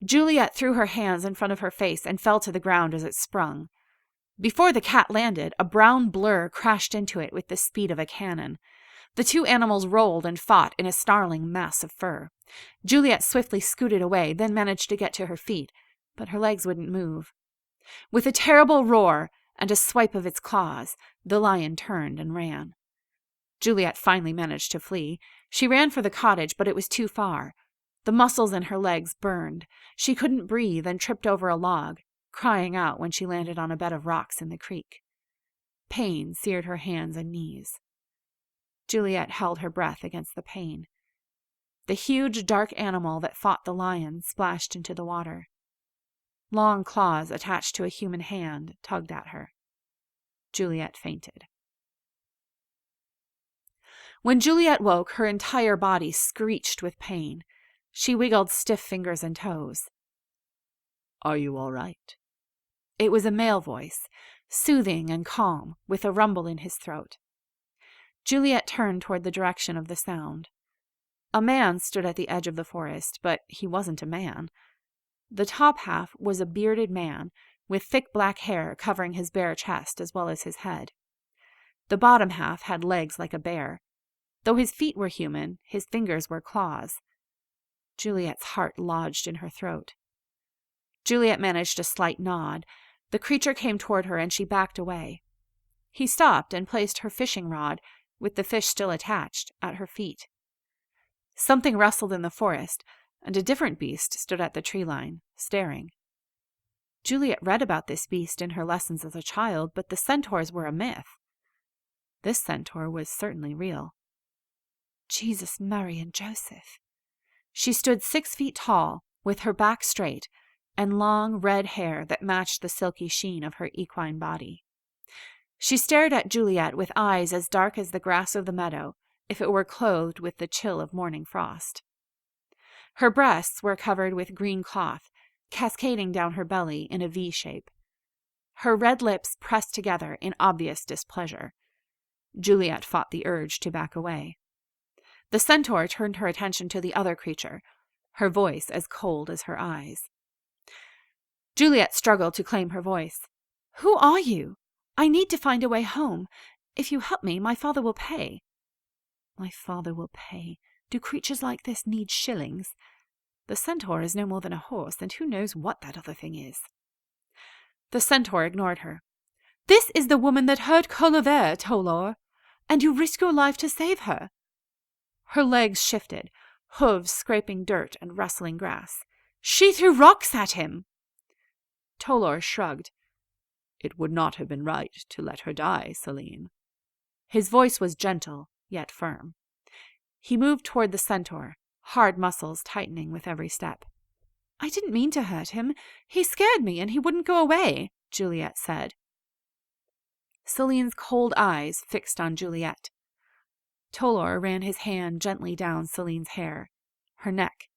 Juliette threw her hands in front of her face and fell to the ground as it sprung. Before the cat landed, a brown blur crashed into it with the speed of a cannon. The two animals rolled and fought in a snarling mass of fur. Juliette swiftly scooted away, then managed to get to her feet, but her legs wouldn't move. With a terrible roar and a swipe of its claws, the lion turned and ran. Juliette finally managed to flee. She ran for the cottage, but it was too far. The muscles in her legs burned. She couldn't breathe and tripped over a log, crying out when she landed on a bed of rocks in the creek. Pain seared her hands and knees. Juliette held her breath against the pain. The huge, dark animal that fought the lion splashed into the water. Long claws attached to a human hand tugged at her. Juliette fainted. When Juliette woke, her entire body screeched with pain. She wiggled stiff fingers and toes. "Are you all right?" It was a male voice, soothing and calm, with a rumble in his throat. Juliette turned toward the direction of the sound. A man stood at the edge of the forest, but he wasn't a man. The top half was a bearded man, with thick black hair covering his bare chest as well as his head. The bottom half had legs like a bear. Though his feet were human, his fingers were claws. Juliette's heart lodged in her throat. Juliette managed a slight nod. The creature came toward her and she backed away. He stopped and placed her fishing rod, with the fish still attached, at her feet. Something rustled in the forest, and a different beast stood at the tree line, staring. Juliette read about this beast in her lessons as a child, but the centaurs were a myth. This centaur was certainly real. Jesus, Mary, and Joseph. She stood 6 feet tall, with her back straight, and long red hair that matched the silky sheen of her equine body. She stared at Juliette with eyes as dark as the grass of the meadow, if it were clothed with the chill of morning frost. Her breasts were covered with green cloth, cascading down her belly in a V shape. Her red lips pressed together in obvious displeasure. Juliette fought the urge to back away. The centaur turned her attention to the other creature, her voice as cold as her eyes. Juliette struggled to claim her voice. "Who are you? I need to find a way home. If you help me, my father will pay." "My father will pay. Do creatures like this need shillings? The centaur is no more than a horse, and who knows what that other thing is." The centaur ignored her. "This is the woman that hurt Clover, Tolor, and you risk your life to save her." Her legs shifted, hooves scraping dirt and rustling grass. "She threw rocks at him." Tolor shrugged. "It would not have been right to let her die, Celine." His voice was gentle, yet firm. He moved toward the centaur, hard muscles tightening with every step. "I didn't mean to hurt him. He scared me, and he wouldn't go away," Juliette said. Celine's cold eyes fixed on Juliette. Tolor ran his hand gently down Celine's hair, her neck,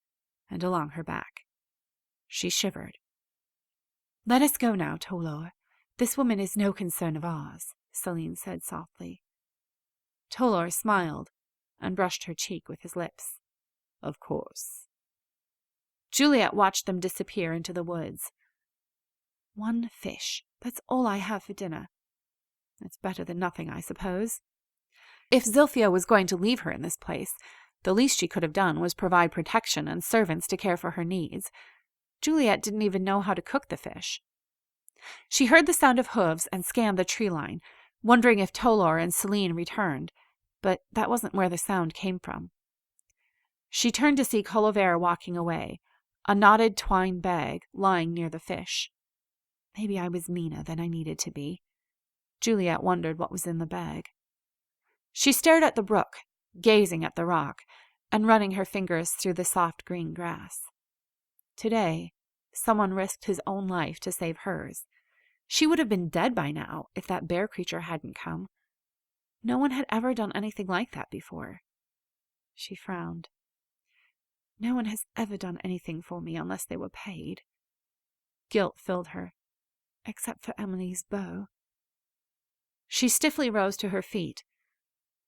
and along her back. She shivered. "Let us go now, Tolor. This woman is no concern of ours," Celine said softly. Tolor smiled and brushed her cheek with his lips. "Of course." Juliette watched them disappear into the woods. "1 fish. That's all I have for dinner. It's better than nothing, I suppose." If Zilphia was going to leave her in this place, the least she could have done was provide protection and servants to care for her needs. Juliette didn't even know how to cook the fish. She heard the sound of hooves and scanned the tree line, wondering if Tolor and Celine returned, but that wasn't where the sound came from. She turned to see Clover walking away, a knotted twine bag lying near the fish. Maybe I was meaner than I needed to be. Juliette wondered what was in the bag. She stared at the brook, gazing at the rock, and running her fingers through the soft green grass. Today, someone risked his own life to save hers. She would have been dead by now if that bear creature hadn't come. No one had ever done anything like that before. She frowned. No one has ever done anything for me unless they were paid. Guilt filled her, except for Emily's beau. She stiffly rose to her feet.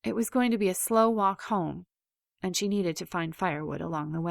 It was going to be a slow walk home, and she needed to find firewood along the way.